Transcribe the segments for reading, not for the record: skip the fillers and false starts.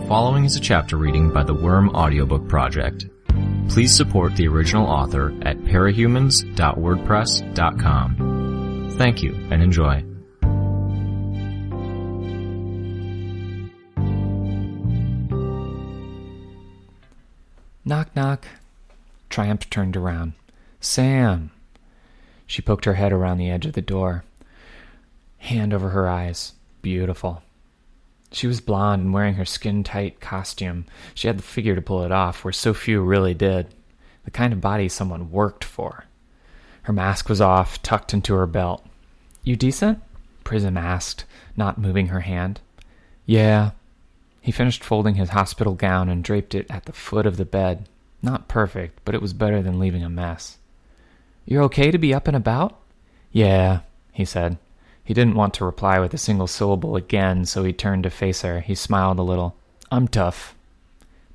following is a chapter reading by the Worm Audiobook Project. Please support the original author at parahumans.wordpress.com. Thank you and enjoy. Knock, knock. Triumph turned around. Sam. She poked her head around the edge of the door. Hand over her eyes. Beautiful. She was blonde and wearing her skin-tight costume. She had the figure to pull it off, where so few really did. The kind of body someone worked for. Her mask was off, tucked into her belt. You decent? Prism asked, not moving her hand. Yeah. He finished folding his hospital gown and draped it at the foot of the bed. Not perfect, but it was better than leaving a mess. You're okay to be up and about? Yeah, he said. He didn't want to reply with a single syllable again, so he turned to face her. He smiled a little. I'm tough.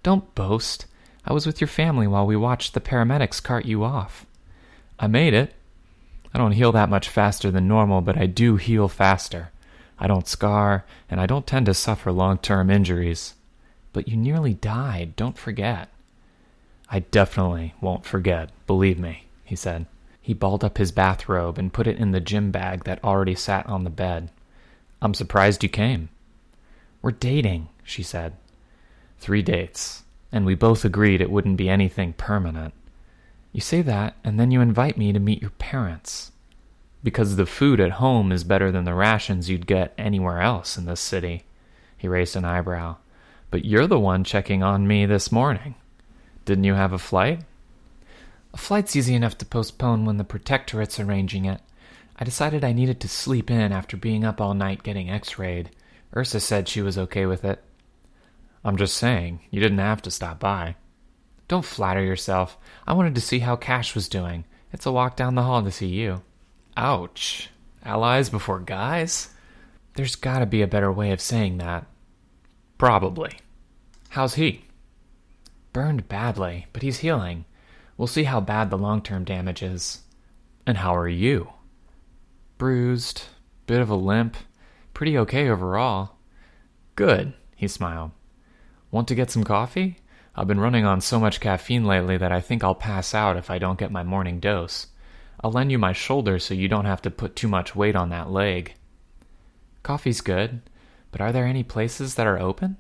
Don't boast. I was with your family while we watched the paramedics cart you off. I made it. I don't heal that much faster than normal, but I do heal faster. I don't scar, and I don't tend to suffer long-term injuries. But you nearly died, don't forget. I definitely won't forget, believe me, he said. He balled up his bathrobe and put it in the gym bag that already sat on the bed. I'm surprised you came. We're dating, she said. 3 dates, and we both agreed it wouldn't be anything permanent. You say that, and then you invite me to meet your parents. Because the food at home is better than the rations you'd get anywhere else in this city. He raised an eyebrow. But you're the one checking on me this morning. Didn't you have a flight? A flight's easy enough to postpone when the Protectorate's arranging it. I decided I needed to sleep in after being up all night getting x-rayed. Ursa said she was okay with it. I'm just saying, you didn't have to stop by. Don't flatter yourself. I wanted to see how Cash was doing. It's a walk down the hall to see you. Ouch. Allies before guys? There's gotta be a better way of saying that. Probably. How's he? Burned badly, but he's healing. We'll see how bad the long-term damage is. And how are you? Bruised, bit of a limp, pretty okay overall. Good, he smiled. Want to get some coffee? I've been running on so much caffeine lately that I think I'll pass out if I don't get my morning dose. I'll lend you my shoulder so you don't have to put too much weight on that leg. Coffee's good, but are there any places that are open?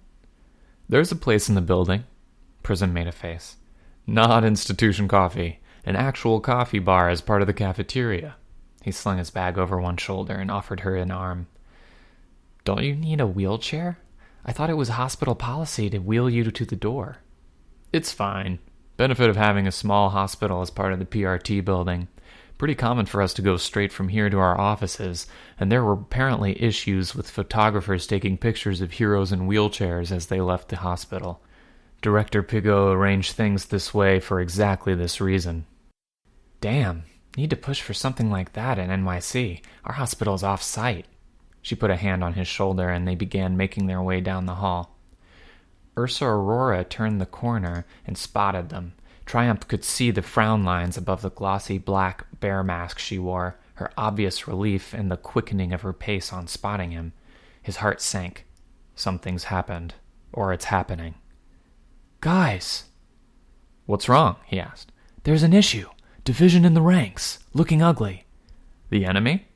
There's a place in the building. Prism made a face. Not institution coffee. An actual coffee bar as part of the cafeteria. He slung his bag over one shoulder and offered her an arm. Don't you need a wheelchair? I thought it was hospital policy to wheel you to the door. It's fine. Benefit of having a small hospital as part of the PRT building. Pretty common for us to go straight from here to our offices, and there were apparently issues with photographers taking pictures of heroes in wheelchairs as they left the hospital. Director Pigot arranged things this way for exactly this reason. Damn, need to push for something like that in NYC. Our hospital's off-site. She put a hand on his shoulder and they began making their way down the hall. Ursa Aurora turned the corner and spotted them. Triumph could see the frown lines above the glossy black bear mask she wore, her obvious relief and the quickening of her pace on spotting him. His heart sank. Something's happened, or it's happening. Guys! What's wrong? He asked. There's an issue. Division in the ranks. Looking ugly. The enemy?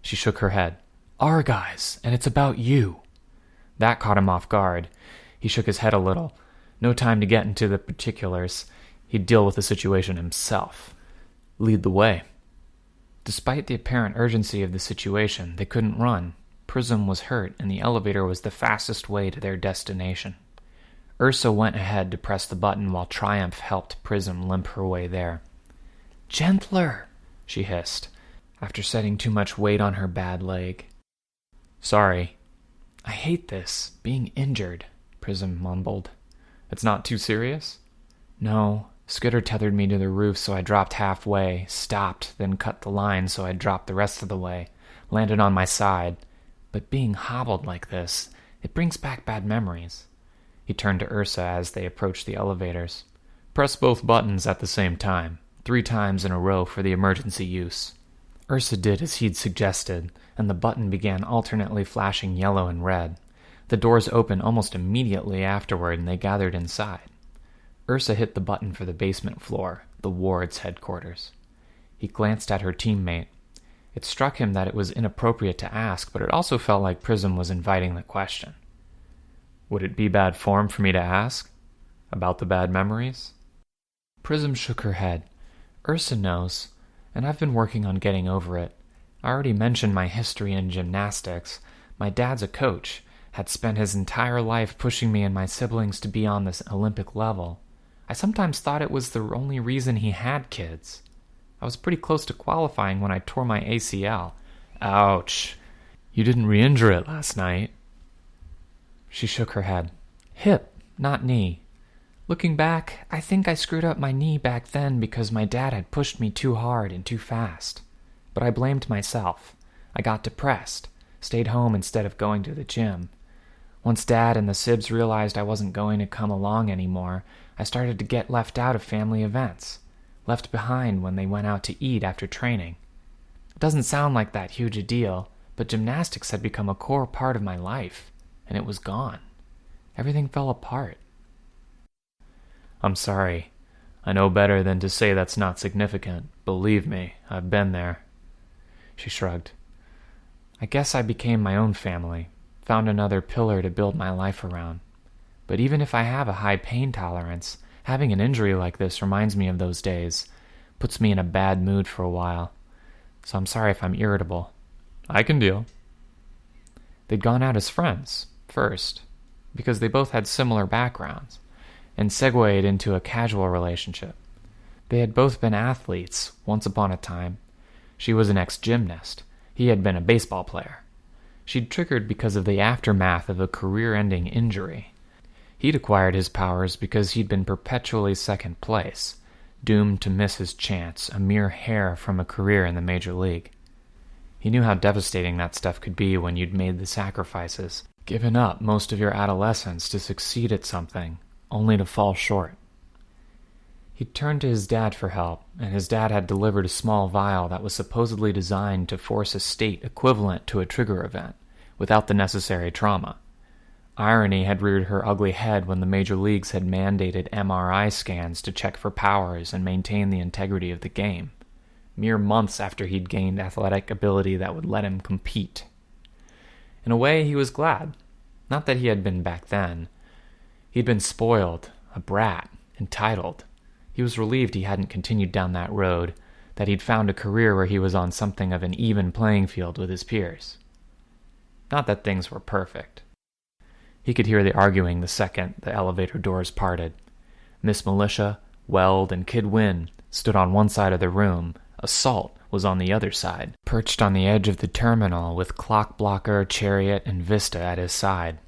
She shook her head. Our guys, and it's about you. That caught him off guard. He shook his head a little. No time to get into the particulars. He'd deal with the situation himself. Lead the way. Despite the apparent urgency of the situation, they couldn't run. Prism was hurt, and the elevator was the fastest way to their destination. Ursa went ahead to press the button while Triumph helped Prism limp her way there. Gentler, she hissed, after setting too much weight on her bad leg. Sorry. I hate this, being injured, Prism mumbled. It's not too serious? No. Skitter tethered me to the roof, so I dropped halfway, stopped, then cut the line so I dropped the rest of the way, landed on my side. But being hobbled like this, it brings back bad memories. He turned to Ursa as they approached the elevators. Press both buttons at the same time, 3 times in a row for the emergency use. Ursa did as he'd suggested, and the button began alternately flashing yellow and red. The doors opened almost immediately afterward, and they gathered inside. Ursa hit the button for the basement floor, the ward's headquarters. He glanced at her teammate. It struck him that it was inappropriate to ask, but it also felt like Prism was inviting the question. Would it be bad form for me to ask? About the bad memories? Prism shook her head. Ursa knows, and I've been working on getting over it. I already mentioned my history in gymnastics. My dad's a coach, had spent his entire life pushing me and my siblings to be on this Olympic level. I sometimes thought it was the only reason he had kids. I was pretty close to qualifying when I tore my ACL. Ouch. You didn't re-injure it last night. She shook her head. Hip, not knee. Looking back, I think I screwed up my knee back then because my dad had pushed me too hard and too fast. But I blamed myself. I got depressed, stayed home instead of going to the gym. Once Dad and the Sibs realized I wasn't going to come along anymore, I started to get left out of family events, left behind when they went out to eat after training. It doesn't sound like that huge a deal, but gymnastics had become a core part of my life, and it was gone. Everything fell apart. I'm sorry. I know better than to say that's not significant. Believe me, I've been there. She shrugged. I guess I became my own family, found another pillar to build my life around. But even if I have a high pain tolerance, having an injury like this reminds me of those days, puts me in a bad mood for a while. So I'm sorry if I'm irritable. I can deal. They'd gone out as friends, first, because they both had similar backgrounds, and segued into a casual relationship. They had both been athletes once upon a time. She was an ex-gymnast. He had been a baseball player. She'd triggered because of the aftermath of a career-ending injury. He'd acquired his powers because he'd been perpetually second place, doomed to miss his chance, a mere hair from a career in the major league. He knew how devastating that stuff could be when you'd made the sacrifices, given up most of your adolescence to succeed at something, only to fall short. He'd turned to his dad for help, and his dad had delivered a small vial that was supposedly designed to force a state equivalent to a trigger event, without the necessary trauma. Irony had reared her ugly head when the major leagues had mandated MRI scans to check for powers and maintain the integrity of the game, mere months after he'd gained athletic ability that would let him compete. In a way, he was glad. Not that he had been back then. He'd been spoiled, a brat, entitled. He was relieved he hadn't continued down that road, that he'd found a career where he was on something of an even playing field with his peers. Not that things were perfect. He could hear the arguing the second the elevator doors parted. Miss Militia, Weld, and Kid Wynn stood on one side of the room. Assault was on the other side, perched on the edge of the terminal with Clock Blocker, Chariot, and Vista at his side.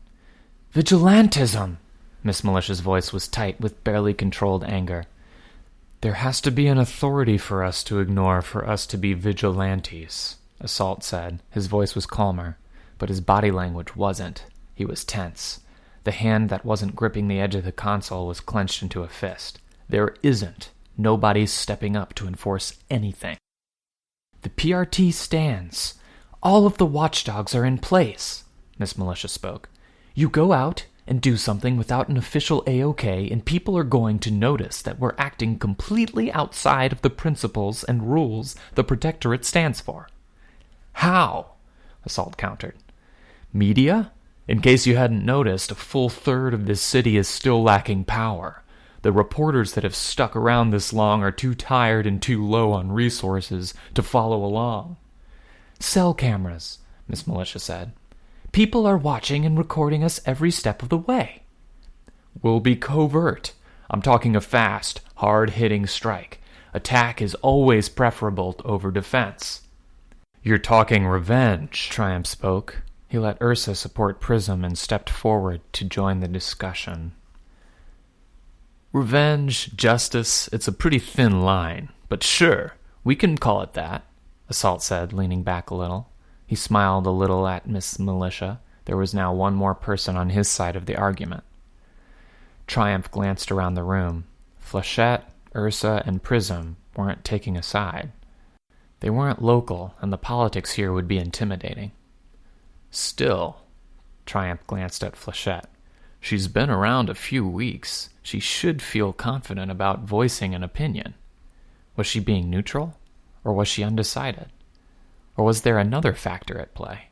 Vigilantism! Miss Militia's voice was tight with barely controlled anger. There has to be an authority for us to ignore for us to be vigilantes, Assault said. His voice was calmer, but his body language wasn't. He was tense. The hand that wasn't gripping the edge of the console was clenched into a fist. There isn't. Nobody's stepping up to enforce anything. The PRT stands. All of the watchdogs are in place, Miss Militia spoke. You go out and do something without an official AOK, and people are going to notice that we're acting completely outside of the principles and rules the Protectorate stands for. How? Assault countered. Media? In case you hadn't noticed, a full third of this city is still lacking power. The reporters that have stuck around this long are too tired and too low on resources to follow along. Cell cameras, Miss Militia said. People are watching and recording us every step of the way. We'll be covert. I'm talking a fast, hard-hitting strike. Attack is always preferable over defense. You're talking revenge, Triumph spoke. He let Ursa support Prism and stepped forward to join the discussion. Revenge, justice, it's a pretty thin line, but sure, we can call it that, Assault said, leaning back a little. He smiled a little at Miss Militia. There was now one more person on his side of the argument. Triumph glanced around the room. Flechette, Ursa, and Prism weren't taking a side. They weren't local, and the politics here would be intimidating. Still, Triumph glanced at Flechette. "She's been around a few weeks. She should feel confident about voicing an opinion." Was she being neutral? Or was she undecided? Or was there another factor at play?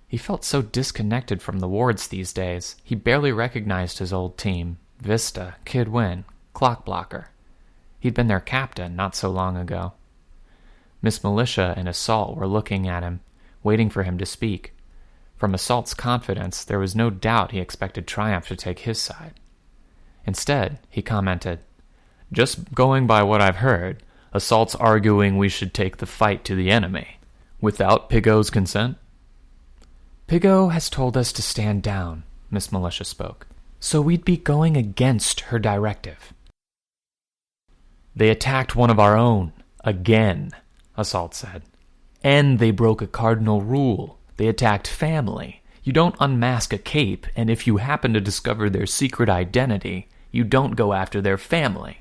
He felt so disconnected from the wards these days. He barely recognized his old team, Vista, Kid Win, Clockblocker. He'd been their captain not so long ago. Miss Militia and Assault were looking at him, waiting for him to speak. From Assault's confidence, there was no doubt he expected Triumph to take his side. Instead, he commented, "Just going by what I've heard, Assault's arguing we should take the fight to the enemy. Without Pigot's consent?" "Pigot has told us to stand down," Miss Militia spoke. "So we'd be going against her directive." "They attacked one of our own, again," Assault said. "And they broke a cardinal rule. They attacked family. You don't unmask a cape, and if you happen to discover their secret identity, you don't go after their family."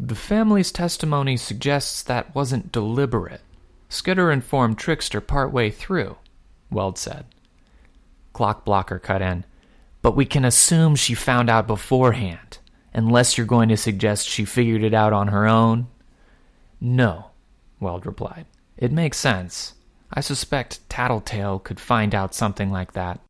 "The family's testimony suggests that wasn't deliberate. Skitter informed Trickster partway through," Weld said. Clockblocker cut in. "But we can assume she found out beforehand, unless you're going to suggest she figured it out on her own." "No," Weld replied. "It makes sense. I suspect Tattletale could find out something like that.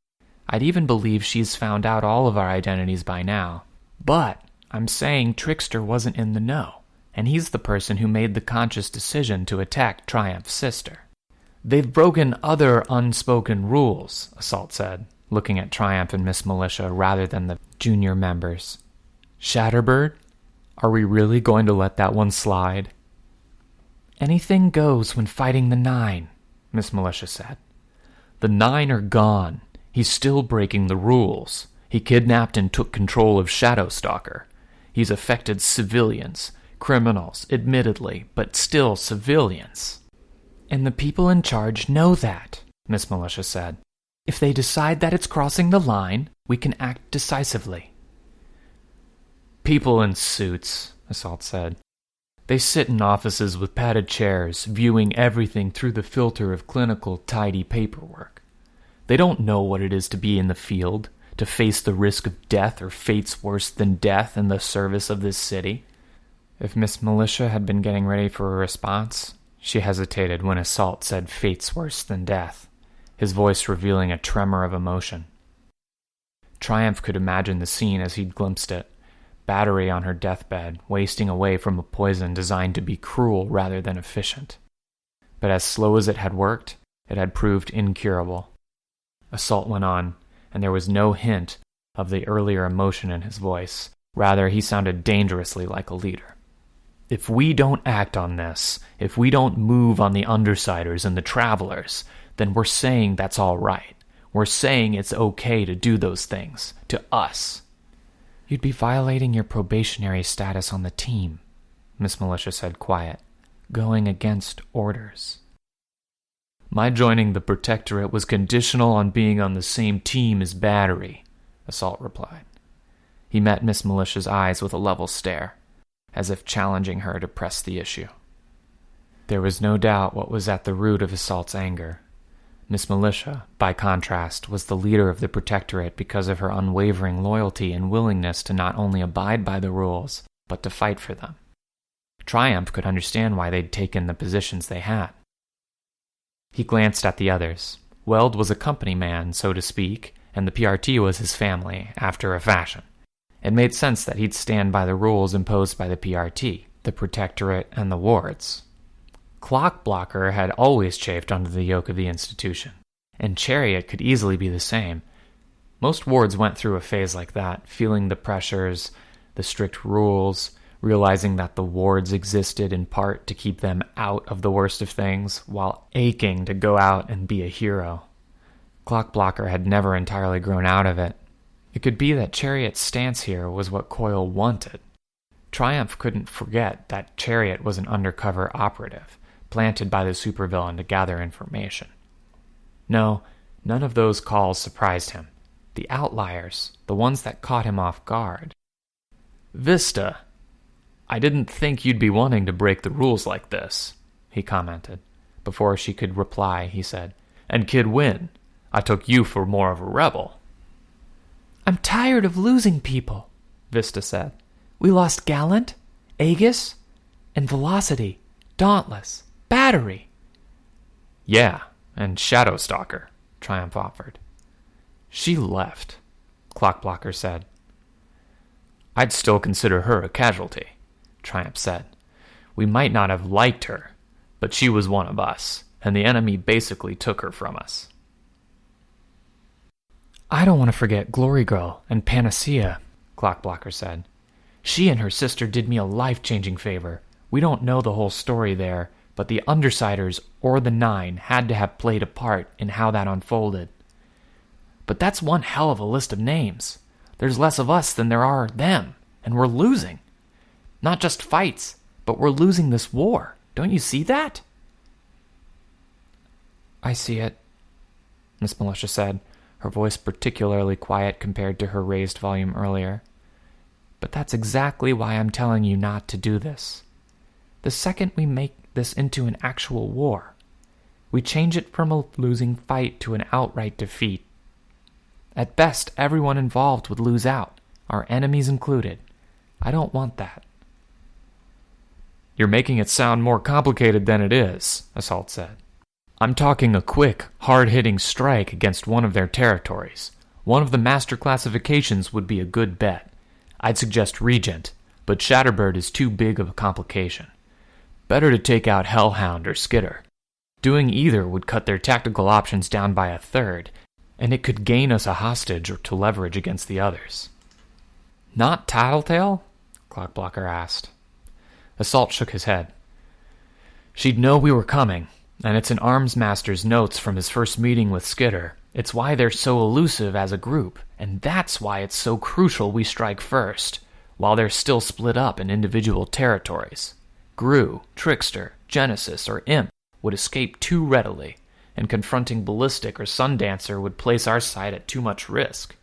I'd even believe she's found out all of our identities by now. But I'm saying Trickster wasn't in the know, and he's the person who made the conscious decision to attack Triumph's sister." "They've broken other unspoken rules," Assault said, looking at Triumph and Miss Militia rather than the junior members. "Shatterbird? Are we really going to let that one slide?" "Anything goes when fighting the Nine," Miss Militia said. "The Nine are gone. He's still breaking the rules. He kidnapped and took control of Shadowstalker. He's affected civilians, criminals, admittedly, but still civilians." "And the people in charge know that," Miss Militia said. "If they decide that it's crossing the line, we can act decisively." "People in suits," Assault said. "They sit in offices with padded chairs, viewing everything through the filter of clinical, tidy paperwork. They don't know what it is to be in the field, to face the risk of death or fates worse than death in the service of this city." If Miss Militia had been getting ready for a response, she hesitated when Assault said fates worse than death, his voice revealing a tremor of emotion. Triumph could imagine the scene as he'd glimpsed it. Battery on her deathbed, wasting away from a poison designed to be cruel rather than efficient. But as slow as it had worked, it had proved incurable. Assault went on, and there was no hint of the earlier emotion in his voice. Rather, he sounded dangerously like a leader. "If we don't act on this, if we don't move on the Undersiders and the Travelers, then we're saying that's all right. We're saying it's okay to do those things, to us." "You'd be violating your probationary status on the team," Miss Militia said quiet, "going against orders." "My joining the Protectorate was conditional on being on the same team as Battery," Assault replied. He met Miss Militia's eyes with a level stare, as if challenging her to press the issue. There was no doubt what was at the root of Assault's anger. Miss Militia, by contrast, was the leader of the Protectorate because of her unwavering loyalty and willingness to not only abide by the rules, but to fight for them. Triumph could understand why they'd taken the positions they had. He glanced at the others. Weld was a company man, so to speak, and the PRT was his family, after a fashion. It made sense that he'd stand by the rules imposed by the PRT, the Protectorate, and the wards. Clockblocker had always chafed under the yoke of the institution, and Chariot could easily be the same. Most wards went through a phase like that, feeling the pressures, the strict rules, realizing that the wards existed in part to keep them out of the worst of things, while aching to go out and be a hero. Clockblocker had never entirely grown out of it. It could be that Chariot's stance here was what Coyle wanted. Triumph couldn't forget that Chariot was an undercover operative, planted by the supervillain to gather information. No, none of those calls surprised him. The outliers, the ones that caught him off guard. "Vista, I didn't think you'd be wanting to break the rules like this," he commented. Before she could reply, he said, "And Kid Win, I took you for more of a rebel." "I'm tired of losing people," Vista said. "We lost Gallant, Aegis, and Velocity, Dauntless, Battery." "Yeah, and Shadowstalker," Triumph offered. "She left," Clockblocker said. "I'd still consider her a casualty," Triumph said. "We might not have liked her, but she was one of us, and the enemy basically took her from us." "I don't want to forget Glory Girl and Panacea," Clockblocker said. "She and her sister did me a life-changing favor. We don't know the whole story there, but the Undersiders or the Nine had to have played a part in how that unfolded. But that's one hell of a list of names. There's less of us than there are them, and we're losing. Not just fights, but we're losing this war. Don't you see that?" "I see it," Miss Militia said, her voice particularly quiet compared to her raised volume earlier. "But that's exactly why I'm telling you not to do this. The second we make this into an actual war, we change it from a losing fight to an outright defeat. At best, everyone involved would lose out, our enemies included. I don't want that." "You're making it sound more complicated than it is," Assault said. "I'm talking a quick, hard-hitting strike against one of their territories. One of the master classifications would be a good bet. I'd suggest Regent, but Shatterbird is too big of a complication. Better to take out Hellhound or Skitter. Doing either would cut their tactical options down by a third, and it could gain us a hostage or to leverage against the others." "Not Tattletale?" Clockblocker asked. Assault shook his head. "She'd know we were coming, and it's in Armsmaster's notes from his first meeting with Skitter. It's why they're so elusive as a group, and that's why it's so crucial we strike first, while they're still split up in individual territories. Gru, Trickster, Genesis, or Imp would escape too readily, and confronting Ballistic or Sundancer would place our side at too much risk."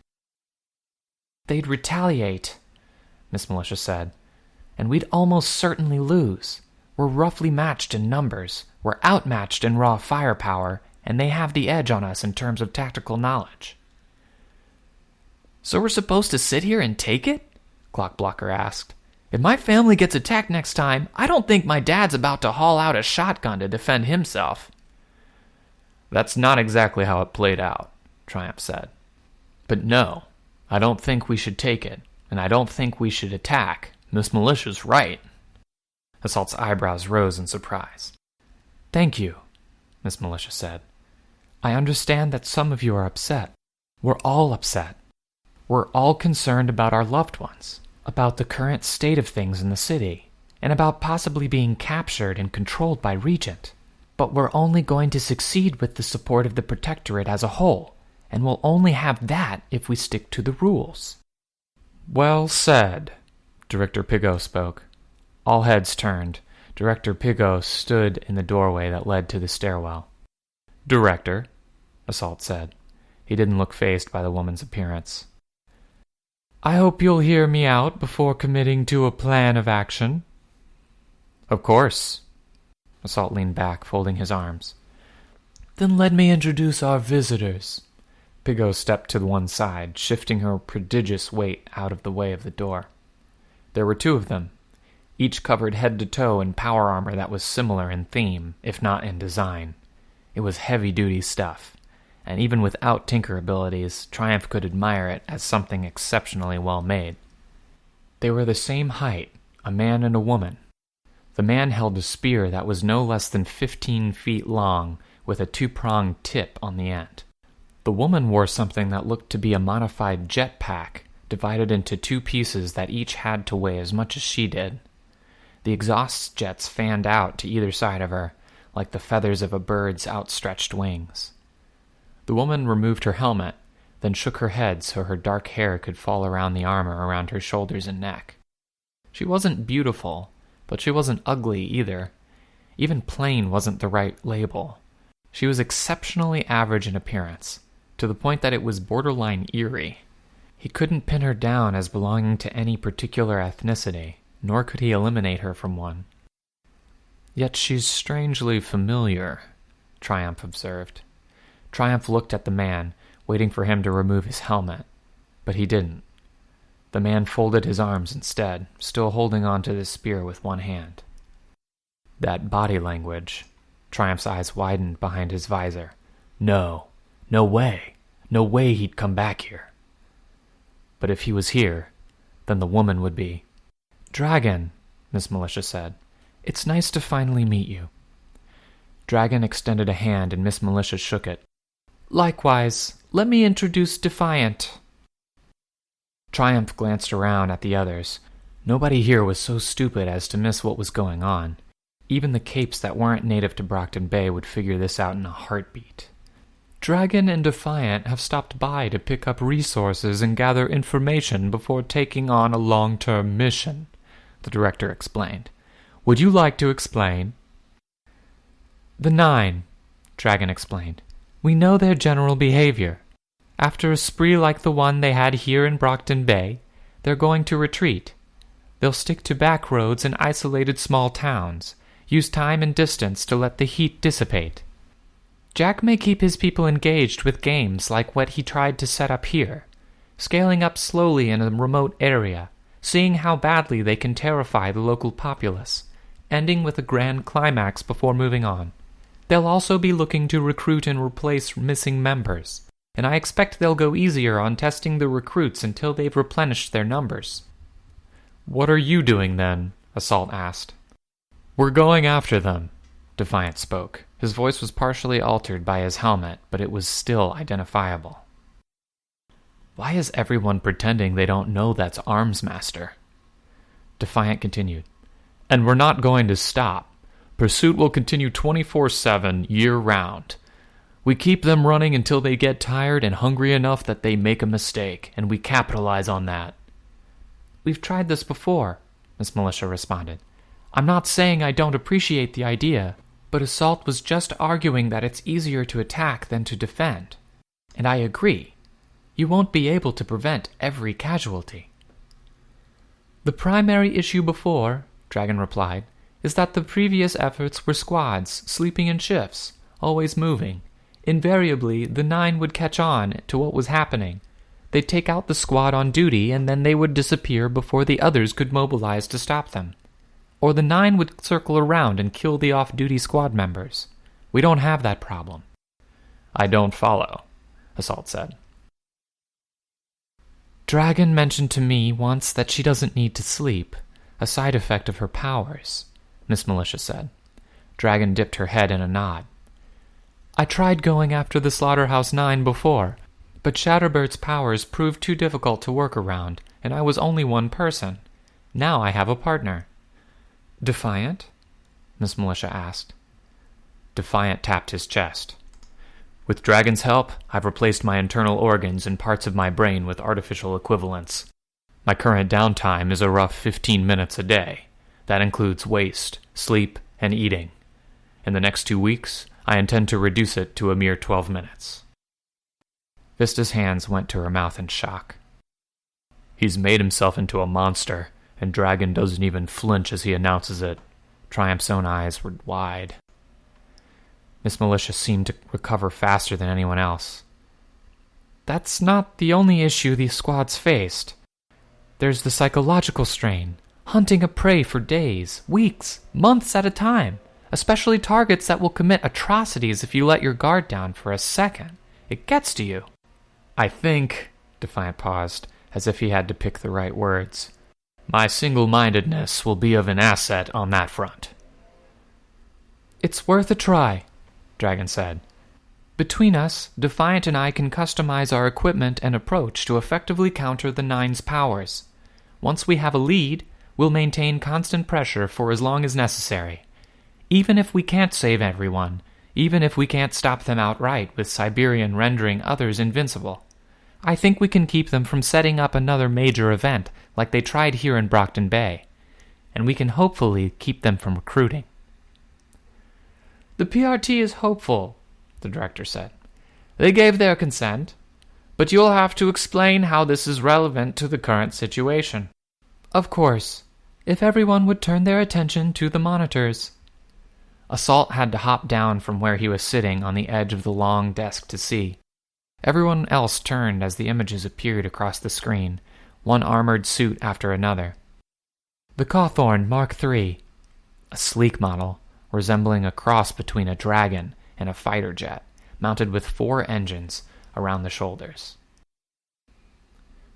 "They'd retaliate," Miss Militia said, "and we'd almost certainly lose. We're roughly matched in numbers, we're outmatched in raw firepower, and they have the edge on us in terms of tactical knowledge." "So we're supposed to sit here and take it?" Clockblocker asked. "If my family gets attacked next time, I don't think my dad's about to haul out a shotgun to defend himself." "That's not exactly how it played out," Triumph said. "But no, I don't think we should take it, and I don't think we should attack. Miss Militia's right." Assault's eyebrows rose in surprise. "Thank you," Miss Militia said. "I understand that some of you are upset. We're all upset. We're all concerned about our loved ones, about the current state of things in the city, and about possibly being captured and controlled by Regent. But we're only going to succeed with the support of the Protectorate as a whole, and we'll only have that if we stick to the rules." "Well said," Director Pigot spoke. All heads turned. Director Pigot stood in the doorway that led to the stairwell. "Director," Assault said. He didn't look fazed by the woman's appearance. "I hope you'll hear me out before committing to a plan of action." "Of course." Assault leaned back, folding his arms. "Then let me introduce our visitors." Pigot stepped to one side, shifting her prodigious weight out of the way of the door. There were two of them, each covered head to toe in power armor that was similar in theme, if not in design. It was heavy-duty stuff, and even without tinker abilities, Triumph could admire it as something exceptionally well made. They were the same height, a man and a woman. The man held a spear that was no less than 15 feet long, with a two-pronged tip on the end. The woman wore something that looked to be a modified jetpack, divided into two pieces that each had to weigh as much as she did. The exhaust jets fanned out to either side of her, like the feathers of a bird's outstretched wings. The woman removed her helmet, then shook her head so her dark hair could fall around the armor around her shoulders and neck. She wasn't beautiful, but she wasn't ugly either. Even plain wasn't the right label. She was exceptionally average in appearance, to the point that it was borderline eerie. He couldn't pin her down as belonging to any particular ethnicity, nor could he eliminate her from one. "Yet she's strangely familiar," Triumph observed. Triumph looked at the man, waiting for him to remove his helmet, but he didn't. The man folded his arms instead, still holding on to the spear with one hand. That body language. Triumph's eyes widened behind his visor. No way. No way he'd come back here. But if he was here, then the woman would be. "Dragon," Miss Militia said. "It's nice to finally meet you." Dragon extended a hand and Miss Militia shook it. "Likewise, let me introduce Defiant." Triumph glanced around at the others. Nobody here was so stupid as to miss what was going on. Even the capes that weren't native to Brockton Bay would figure this out in a heartbeat. "Dragon and Defiant have stopped by to pick up resources and gather information before taking on a long-term mission," the director explained. "Would you like to explain?" "The 9, Dragon explained. "We know their general behavior. After a spree like the one they had here in Brockton Bay, they're going to retreat. They'll stick to back roads and isolated small towns, use time and distance to let the heat dissipate. Jack may keep his people engaged with games like what he tried to set up here, scaling up slowly in a remote area, seeing how badly they can terrify the local populace, ending with a grand climax before moving on. They'll also be looking to recruit and replace missing members, and I expect they'll go easier on testing the recruits until they've replenished their numbers." "What are you doing then?" Assault asked. "We're going after them," Defiant spoke. His voice was partially altered by his helmet, but it was still identifiable. "Why is everyone pretending they don't know that's Armsmaster?" Defiant continued. "And we're not going to stop. Pursuit will continue 24/7, year-round. We keep them running until they get tired and hungry enough that they make a mistake, and we capitalize on that." "We've tried this before," Miss Militia responded. "I'm not saying I don't appreciate the idea, but Assault was just arguing that it's easier to attack than to defend. And I agree. You won't be able to prevent every casualty." "The primary issue before," Dragon replied, "is that the previous efforts were squads, sleeping in shifts, always moving. Invariably, the 9 would catch on to what was happening. They'd take out the squad on duty, and then they would disappear before the others could mobilize to stop them. Or the 9 would circle around and kill the off-duty squad members. We don't have that problem." "I don't follow," Assault said. "Dragon mentioned to me once that she doesn't need to sleep, a side effect of her powers," Miss Militia said. Dragon dipped her head in a nod. "I tried going after the Slaughterhouse 9 before, but Shatterbird's powers proved too difficult to work around, and I was only one person. Now I have a partner." "Defiant?" Miss Militia asked. Defiant tapped his chest. "With Dragon's help, I've replaced my internal organs and parts of my brain with artificial equivalents. My current downtime is a rough 15 minutes a day. That includes waste, sleep, and eating. In the next 2 weeks, I intend to reduce it to a mere 12 minutes. Vista's hands went to her mouth in shock. "He's made himself into a monster, and Dragon doesn't even flinch as he announces it." Triumph's own eyes were wide. Miss Militia seemed to recover faster than anyone else. "That's not the only issue these squads faced. There's the psychological strain, hunting a prey for days, weeks, months at a time, especially targets that will commit atrocities if you let your guard down for a second. It gets to you." "I think," Defiant paused, as if he had to pick the right words, "my single-mindedness will be of an asset on that front." "It's worth a try," Dragon said. "Between us, Defiant and I can customize our equipment and approach to effectively counter the 9's powers. Once we have a lead, we'll maintain constant pressure for as long as necessary. Even if we can't save everyone, even if we can't stop them outright with Siberian rendering others invincible, I think we can keep them from setting up another major event like they tried here in Brockton Bay, and we can hopefully keep them from recruiting." "The PRT is hopeful," the director said. "They gave their consent, but you'll have to explain how this is relevant to the current situation." "Of course, if everyone would turn their attention to the monitors." Assault had to hop down from where he was sitting on the edge of the long desk to see. Everyone else turned as the images appeared across the screen, one armored suit after another. The Cawthorn Mark III, a sleek model resembling a cross between a dragon and a fighter jet, mounted with 4 engines around the shoulders.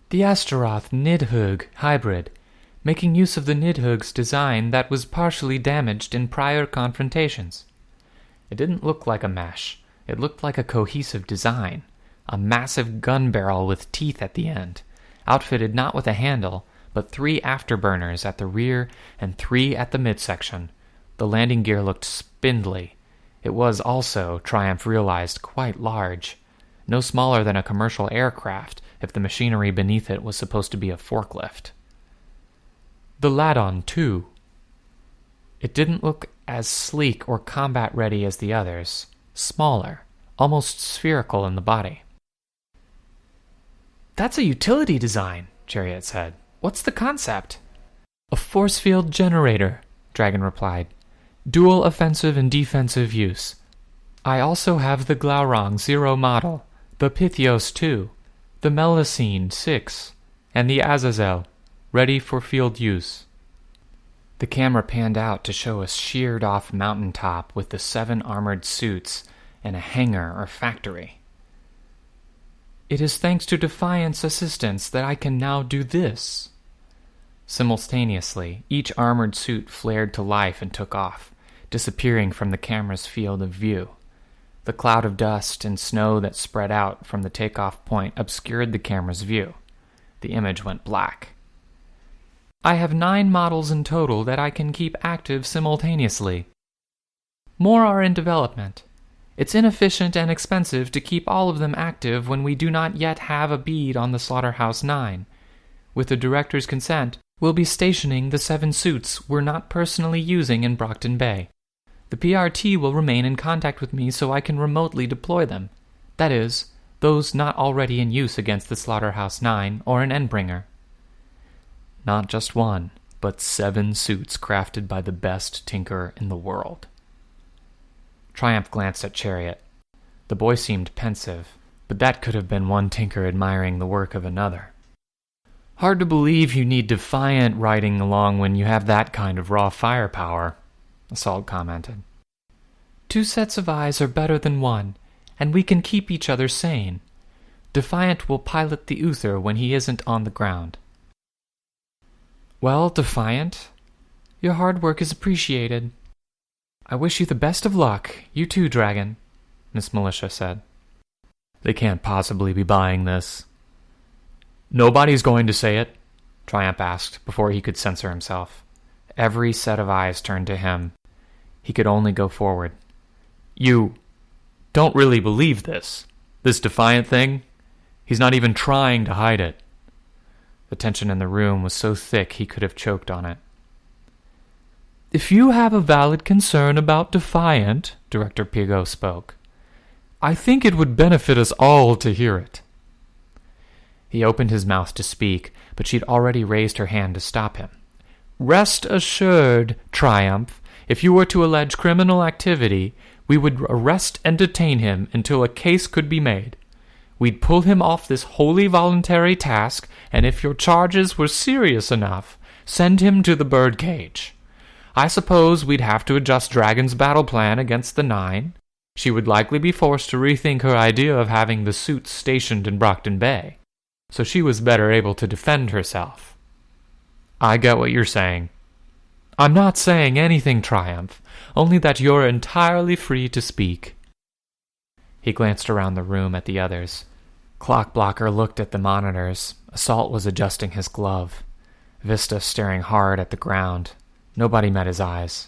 The Astaroth Nidhogg hybrid, making use of the Nidhogg's design that was partially damaged in prior confrontations. It didn't look like a mesh. It looked like a cohesive design, a massive gun barrel with teeth at the end, outfitted not with a handle, but 3 afterburners at the rear and 3 at the midsection. The landing gear looked spindly. It was also, Triumph realized, quite large, no smaller than a commercial aircraft if the machinery beneath it was supposed to be a forklift. The Ladon, too. It didn't look as sleek or combat-ready as the others, smaller, almost spherical in the body. "That's a utility design," Chariot said. "What's the concept?" "A force field generator," Dragon replied. "Dual offensive and defensive use. I also have the Glaurung 0 model, the Pythios 2, the Melusine 6, and the Azazel, ready for field use." The camera panned out to show a sheared-off mountaintop with the 7 armored suits and a hangar or factory. "It is thanks to Defiant's assistance that I can now do this." Simultaneously, each armored suit flared to life and took off, disappearing from the camera's field of view. The cloud of dust and snow that spread out from the takeoff point obscured the camera's view. The image went black. "I have 9 models in total that I can keep active simultaneously. More are in development. It's inefficient and expensive to keep all of them active when we do not yet have a bead on the Slaughterhouse 9. With the director's consent, we'll be stationing the 7 suits we're not personally using in Brockton Bay. The PRT will remain in contact with me so I can remotely deploy them. That is, those not already in use against the Slaughterhouse 9 or an Endbringer." Not just 1, but 7 suits crafted by the best tinker in the world. Triumph glanced at Chariot. The boy seemed pensive, but that could have been one tinker admiring the work of another. "Hard to believe you need Defiant riding along when you have that kind of raw firepower," Assault commented. 2 sets of eyes are better than 1, and we can keep each other sane. Defiant will pilot the Uther when he isn't on the ground." "Well, Defiant, your hard work is appreciated. I wish you the best of luck. You too, Dragon," Miss Militia said. "They can't possibly be buying this." "Nobody's going to say it?" Triumph asked before he could censor himself. Every set of eyes turned to him. He could only go forward. "You don't really believe this Defiant thing? He's not even trying to hide it." The tension in the room was so thick he could have choked on it. "If you have a valid concern about Defiant," Director Pigot spoke, "I think it would benefit us all to hear it." He opened his mouth to speak, but she'd already raised her hand to stop him. "Rest assured, Triumph, if you were to allege criminal activity, we would arrest and detain him until a case could be made. We'd pull him off this wholly voluntary task, and if your charges were serious enough, send him to the birdcage. I suppose we'd have to adjust Dragon's battle plan against the 9. She would likely be forced to rethink her idea of having the suits stationed in Brockton Bay, so she was better able to defend herself." "I get what you're saying." "I'm not saying anything, Triumph, only that you're entirely free to speak." He glanced around the room at the others. Clockblocker looked at the monitors. Assault was adjusting his glove. Vista staring hard at the ground. Nobody met his eyes.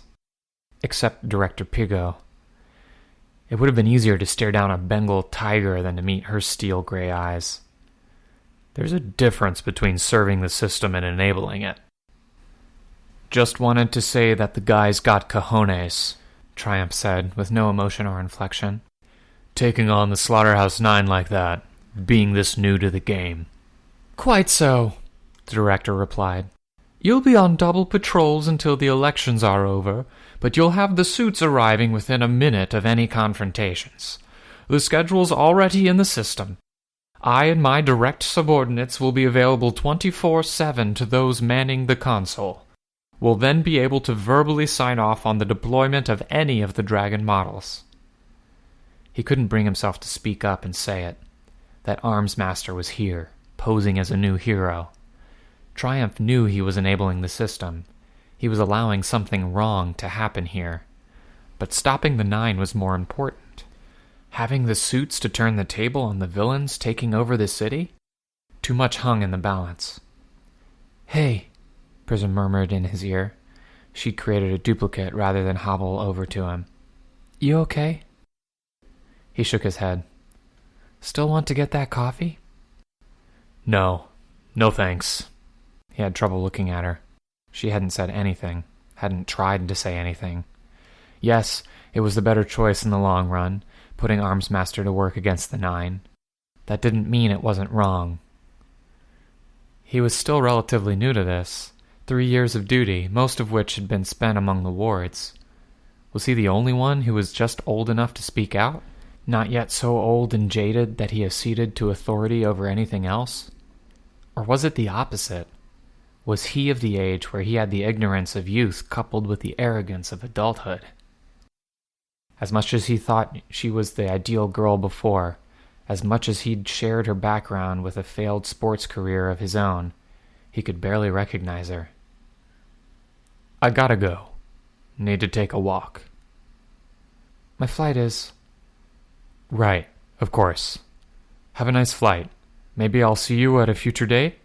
Except Director Pigot. It would have been easier to stare down a Bengal tiger than to meet her steel-gray eyes. There's a difference between serving the system and enabling it. "Just wanted to say that the guy's got cojones," Triumph said, with no emotion or inflection. "Taking on the Slaughterhouse 9 like that, being this new to the game." "Quite so," the director replied. "You'll be on double patrols until the elections are over, but you'll have the suits arriving within a minute of any confrontations. The schedule's already in the system. I and my direct subordinates will be available 24/7 to those manning the console. We'll then be able to verbally sign off on the deployment of any of the Dragon models." He couldn't bring himself to speak up and say it. That Armsmaster was here, posing as a new hero. Triumph knew he was enabling the system. He was allowing something wrong to happen here. But stopping the Nine was more important. Having the suits to turn the table on the villains taking over the city? Too much hung in the balance. "Hey," Prism murmured in his ear. She created a duplicate rather than hobble over to him. "You okay?" He shook his head. "Still want to get that coffee?" No thanks." He had trouble looking at her. She hadn't said anything, hadn't tried to say anything. Yes, it was the better choice in the long run, putting Armsmaster to work against the Nine. That didn't mean it wasn't wrong. He was still relatively new to this. 3 years of duty, most of which had been spent among the wards. Was he the only one who was just old enough to speak out? Not yet so old and jaded that he acceded to authority over anything else? Or was it the opposite? Was he of the age where he had the ignorance of youth coupled with the arrogance of adulthood? As much as he thought she was the ideal girl before, as much as he'd shared her background with a failed sports career of his own, he could barely recognize her. "I gotta go. Need to take a walk." "My flight is..." "Right, of course. Have a nice flight. Maybe I'll see you at a future date?"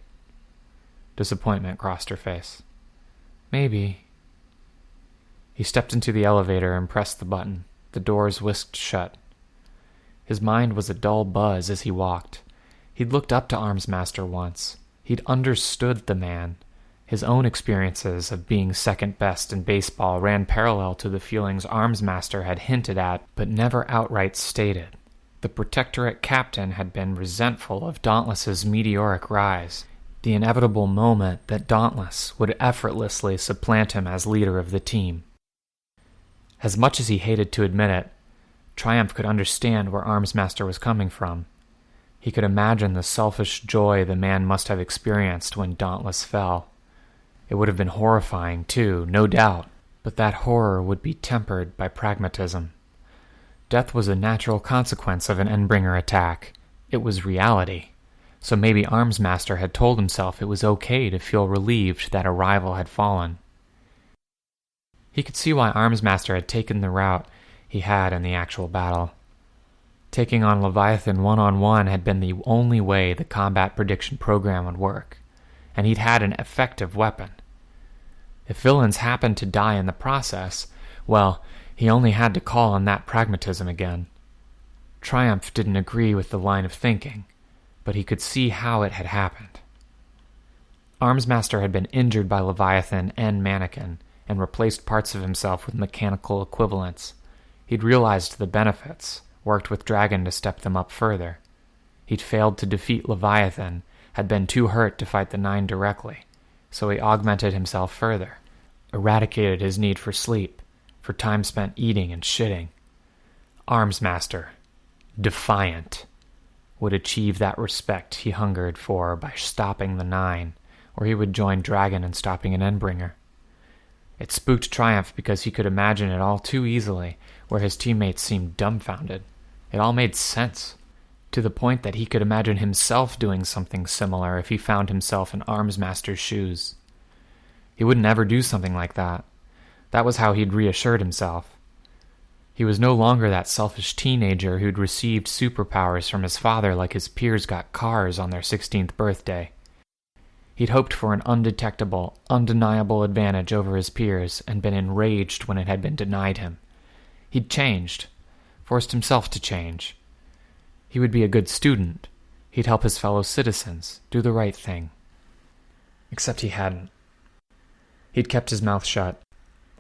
Disappointment crossed her face. "Maybe." He stepped into the elevator and pressed the button. The doors whisked shut. His mind was a dull buzz as he walked. He'd looked up to Armsmaster once. He'd understood the man. His own experiences of being second best in baseball ran parallel to the feelings Armsmaster had hinted at but never outright stated. The Protectorate captain had been resentful of Dauntless's meteoric rise, the inevitable moment that Dauntless would effortlessly supplant him as leader of the team. As much as he hated to admit it, Triumph could understand where Armsmaster was coming from. He could imagine the selfish joy the man must have experienced when Dauntless fell. It would have been horrifying, too, no doubt, but that horror would be tempered by pragmatism. Death was a natural consequence of an Endbringer attack. It was reality. So maybe Armsmaster had told himself it was okay to feel relieved that a rival had fallen. He could see why Armsmaster had taken the route he had in the actual battle. Taking on Leviathan one-on-one had been the only way the combat prediction program would work, and he'd had an effective weapon. If villains happened to die in the process, well, he only had to call on that pragmatism again. Triumph didn't agree with the line of thinking, but he could see how it had happened. Armsmaster had been injured by Leviathan and Mannequin, and replaced parts of himself with mechanical equivalents. He'd realized the benefits, worked with Dragon to step them up further. He'd failed to defeat Leviathan, had been too hurt to fight the Nine directly, so he augmented himself further, eradicated his need for sleep, for time spent eating and shitting. Armsmaster, defiant, would achieve that respect he hungered for by stopping the Nine, or he would join Dragon in stopping an Endbringer. It spooked Triumph because he could imagine it all too easily, where his teammates seemed dumbfounded. It all made sense, to the point that he could imagine himself doing something similar if he found himself in Armsmaster's shoes. He wouldn't ever do something like that. That was how he'd reassured himself. He was no longer that selfish teenager who'd received superpowers from his father like his peers got cars on their 16th birthday. He'd hoped for an undetectable, undeniable advantage over his peers and been enraged when it had been denied him. He'd changed, forced himself to change. He would be a good student. He'd help his fellow citizens, do the right thing. Except he hadn't. He'd kept his mouth shut.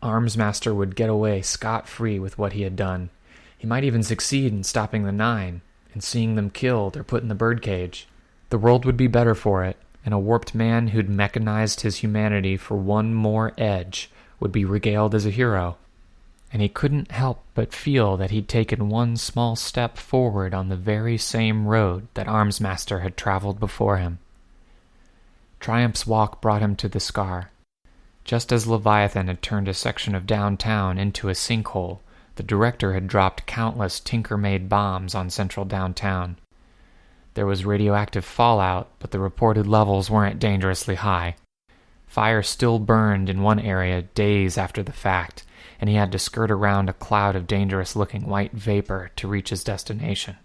Armsmaster would get away scot-free with what he had done. He might even succeed in stopping the Nine, and seeing them killed or put in the birdcage. The world would be better for it, and a warped man who'd mechanized his humanity for one more edge would be regaled as a hero. and he couldn't help but feel that he'd taken one small step forward on the very same road that Armsmaster had traveled before him. Triumph's walk brought him to the scar. Just as Leviathan had turned a section of downtown into a sinkhole, the director had dropped countless Tinker-made bombs on central downtown. There was radioactive fallout, but the reported levels weren't dangerously high. Fire still burned in one area days after the fact, and he had to skirt around a cloud of dangerous-looking white vapor to reach his destination.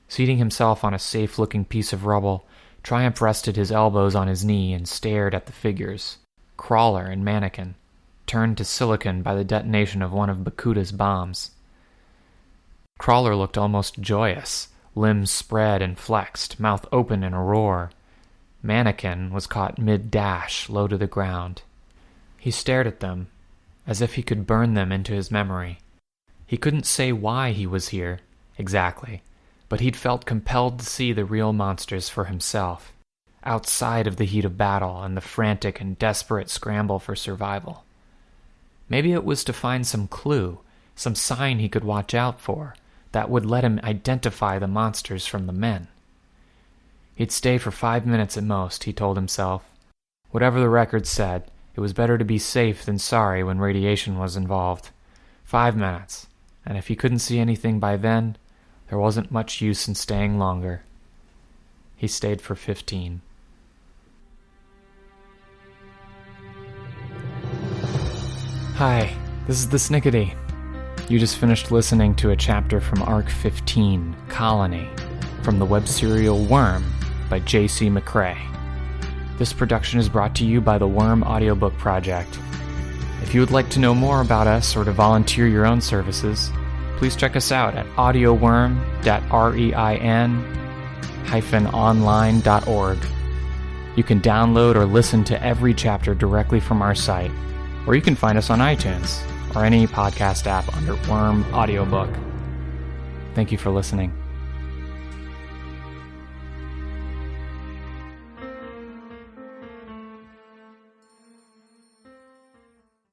Seating himself on a safe-looking piece of rubble, Triumph rested his elbows on his knee and stared at the figures, Crawler and Mannequin, turned to silicon by the detonation of one of Bakuta's bombs. Crawler looked almost joyous, limbs spread and flexed, mouth open in a roar. Mannequin was caught mid-dash, low to the ground. He stared at them, as if he could burn them into his memory. He couldn't say why he was here, exactly, but he'd felt compelled to see the real monsters for himself, outside of the heat of battle and the frantic and desperate scramble for survival. Maybe it was to find some clue, some sign he could watch out for, that would let him identify the monsters from the men. He'd stay for 5 minutes at most, he told himself. Whatever the record said, it was better to be safe than sorry when radiation was involved. 5 minutes, and if he couldn't see anything by then, there wasn't much use in staying longer. He stayed for 15. Hi, this is the Snickety. You just finished listening to a chapter from Arc 15, Colony, from the web serial Worm by J.C. McCrae. This production is brought to you by the Worm Audiobook Project. If you would like to know more about us or to volunteer your own services, please check us out at audioworm.rein-online.org. You can download or listen to every chapter directly from our site, or you can find us on iTunes or any podcast app under Worm Audiobook. Thank you for listening.